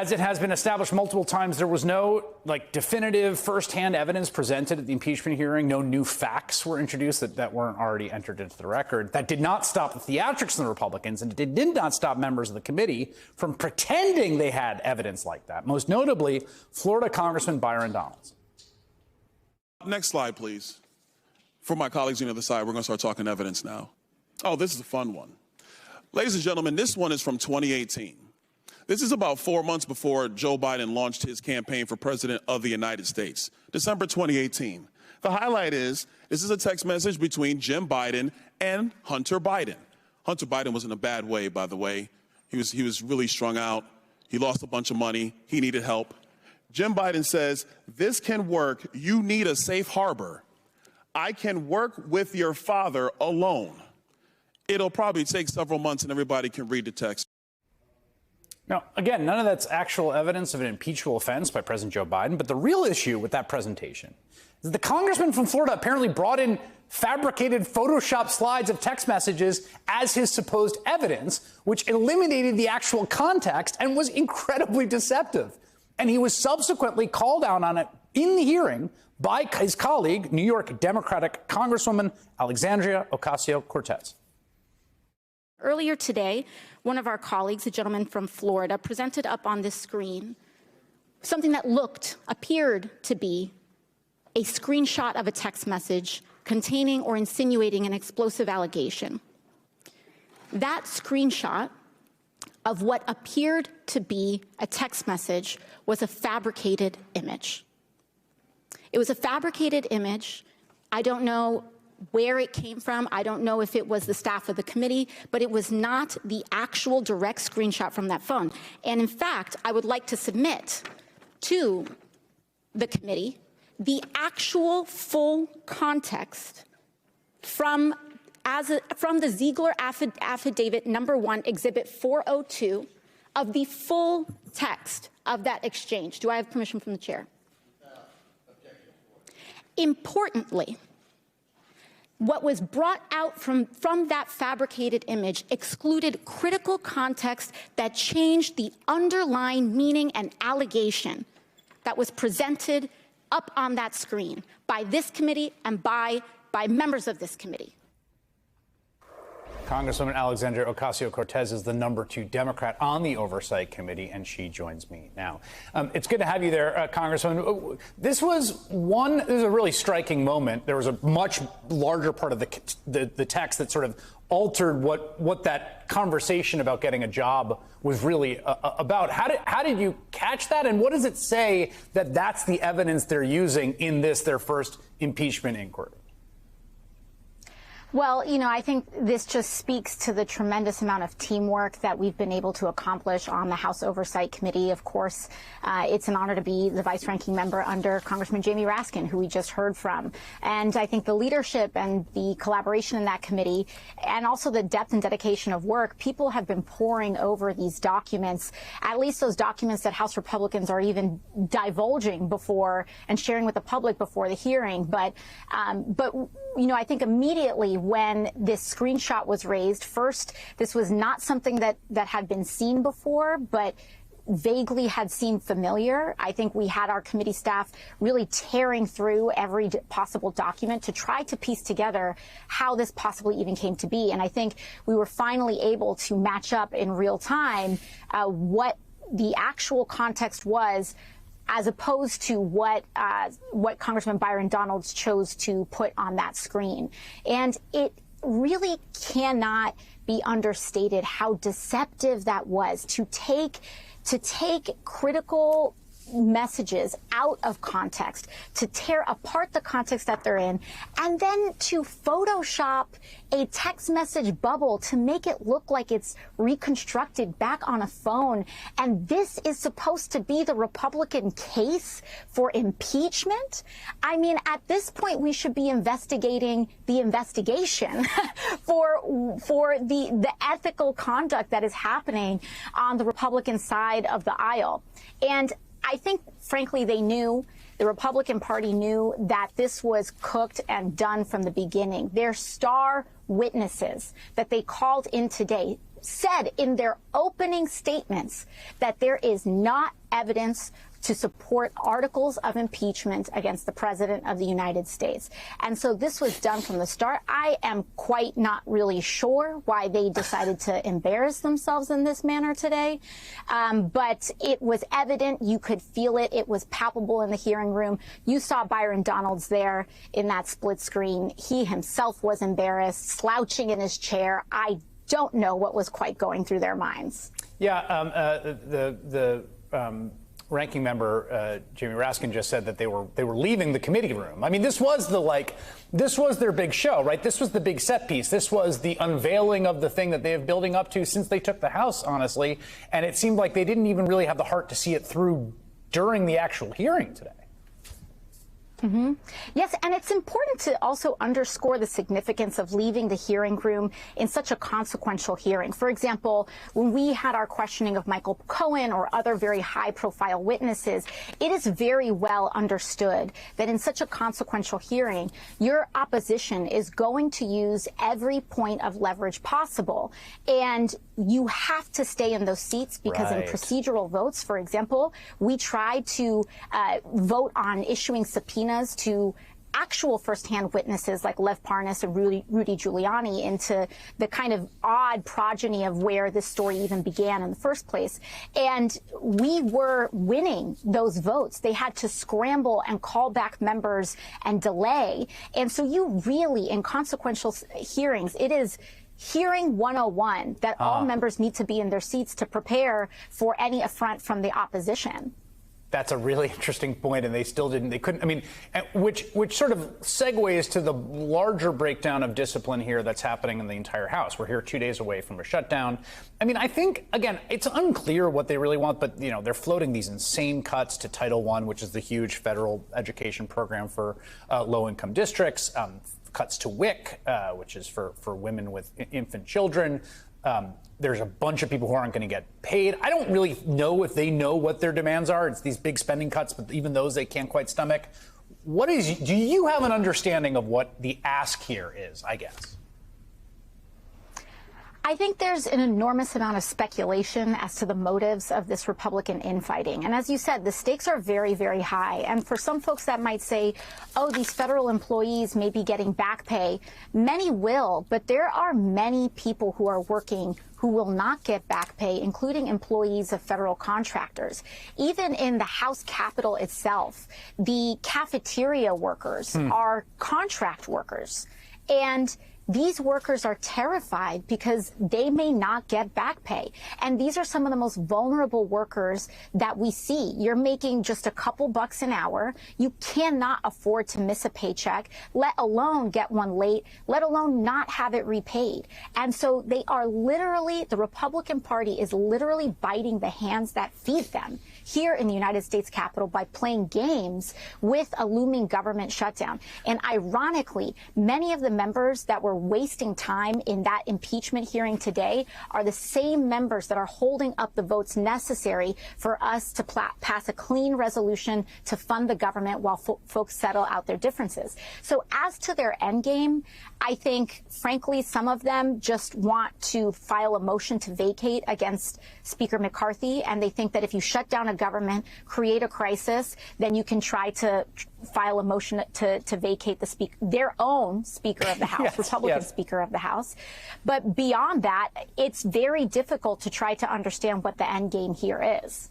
As it has been established multiple times, there was no definitive firsthand evidence presented at the impeachment hearing. No new facts were introduced that weren't already entered into the record. That did not stop the theatrics in the Republicans, and it did not stop members of the committee from pretending they had evidence like that. Most notably, Florida Congressman Byron Donalds. Next slide, please. For my colleagues on the other side, we're going to start talking evidence now. Oh, this is a fun one. Ladies and gentlemen, this one is from 2018. This is about 4 months before Joe Biden launched his campaign for president of the United States, December 2018. The highlight is, this is a text message between Jim Biden and Hunter Biden. Hunter Biden was in a bad way, by the way. He was really strung out. He lost a bunch of money. He needed help. Jim Biden says, "This can work. You need a safe harbor. I can work with your father alone." It'll probably take several months and everybody can read the text. Now, again, none of that's actual evidence of an impeachable offense by President Joe Biden. But the real issue with that presentation is the congressman from Florida apparently brought in fabricated Photoshop slides of text messages as his supposed evidence, which eliminated the actual context and was incredibly deceptive. And he was subsequently called out on it in the hearing by his colleague, New York Democratic Congresswoman Alexandria Ocasio-Cortez. Earlier today, one of our colleagues, a gentleman from Florida, presented up on this screen something that appeared to be a screenshot of a text message containing or insinuating an explosive allegation. That screenshot of what appeared to be a text message was a fabricated image. It was a fabricated image. I don't know where it came from. I don't know if it was the staff of the committee, but it was not the actual direct screenshot from that phone. And in fact, I would like to submit to the committee the actual full context from the Ziegler Affidavit number 1, Exhibit 402, of the full text of that exchange. Do I have permission from the chair? Importantly, what was brought out from that fabricated image excluded critical context that changed the underlying meaning and allegation that was presented up on that screen by this committee and by members of this committee. Congresswoman Alexandria Ocasio-Cortez is the number 2 Democrat on the Oversight Committee, and she joins me now. It's good to have you there, Congresswoman. This was a really striking moment. There was a much larger part of the text that sort of altered what that conversation about getting a job was really about. How did you catch that, and what does it say that that's the evidence they're using in their first impeachment inquiry? Well, I think this just speaks to the tremendous amount of teamwork that we've been able to accomplish on the House Oversight Committee. Of course, it's an honor to be the vice-ranking member under Congressman Jamie Raskin, who we just heard from. And I think the leadership and the collaboration in that committee, and also the depth and dedication of work, people have been poring over these documents, at least those documents that House Republicans are even divulging before and sharing with the public before the hearing. But I think immediately when this screenshot was raised, first, this was not something that had been seen before, but vaguely had seemed familiar. I think we had our committee staff really tearing through every possible document to try to piece together how this possibly even came to be. And I think we were finally able to match up in real time what the actual context was, as opposed to what Congressman Byron Donalds chose to put on that screen. And it really cannot be understated how deceptive that was, to take critical messages out of context, to tear apart the context that they're in, and then to Photoshop a text message bubble to make it look like it's reconstructed back on a phone. And this is supposed to be the Republican case for impeachment? I mean, at this point, we should be investigating the investigation for the ethical conduct that is happening on the Republican side of the aisle. And I think, frankly, the Republican Party knew that this was cooked and done from the beginning. Their star witnesses that they called in today said in their opening statements that there is not evidence to support articles of impeachment against the President of the United States. And so this was done from the start. I am quite not really sure why they decided to embarrass themselves in this manner today. But it was evident. You could feel it. It was palpable in the hearing room. You saw Byron Donalds there in that split screen. He himself was embarrassed, slouching in his chair. I don't know what was quite going through their minds. Yeah, the ranking member Jamie Raskin just said that they were leaving the committee room. I mean, this was their big show, right? This was the big set piece. This was the unveiling of the thing that they have building up to since they took the House, honestly. And it seemed like they didn't even really have the heart to see it through during the actual hearing today. Mm-hmm. Yes, and it's important to also underscore the significance of leaving the hearing room in such a consequential hearing. For example, when we had our questioning of Michael Cohen or other very high-profile witnesses, it is very well understood that in such a consequential hearing, your opposition is going to use every point of leverage possible. And you have to stay in those seats because in procedural votes, for example, we tried to vote on issuing subpoenas to actual firsthand witnesses like Lev Parnas and Rudy Giuliani into the kind of odd progeny of where this story even began in the first place. And we were winning those votes. They had to scramble and call back members and delay. And so you really, in consequential hearings, it is hearing 101 that all members need to be in their seats to prepare for any affront from the opposition. That's a really interesting point, and they still didn't. They couldn't. I mean, which sort of segues to the larger breakdown of discipline here that's happening in the entire House. We're here 2 days away from a shutdown. I mean, I think again, it's unclear what they really want, but they're floating these insane cuts to Title I, which is the huge federal education program for low-income districts. Cuts to WIC, which is for women with infant children. There's a bunch of people who aren't going to get paid. I don't really know if they know what their demands are. It's these big spending cuts, but even those they can't quite stomach. Do you have an understanding of what the ask here is, I guess? I think there's an enormous amount of speculation as to the motives of this Republican infighting. And as you said, the stakes are very, very high. And for some folks that might say, oh, these federal employees may be getting back pay. Many will, but there are many people who are working who will not get back pay, including employees of federal contractors. Even in the House Capitol itself, the cafeteria workers are contract workers. And these workers are terrified because they may not get back pay. And these are some of the most vulnerable workers that we see. You're making just a couple bucks an hour. You cannot afford to miss a paycheck, let alone get one late, let alone not have it repaid. And so they are literally, the Republican Party is literally biting the hands that feed them here in the United States Capitol by playing games with a looming government shutdown. And ironically, many of the members that were wasting time in that impeachment hearing today are the same members that are holding up the votes necessary for us to pass a clean resolution to fund the government while folks settle out their differences. So as to their end game, I think, frankly, some of them just want to file a motion to vacate against Speaker McCarthy, and they think that if you shut down a government, create a crisis, then you can try to file a motion to vacate their own Speaker of the House, Republican Speaker of the House. But beyond that, it's very difficult to try to understand what the end game here is.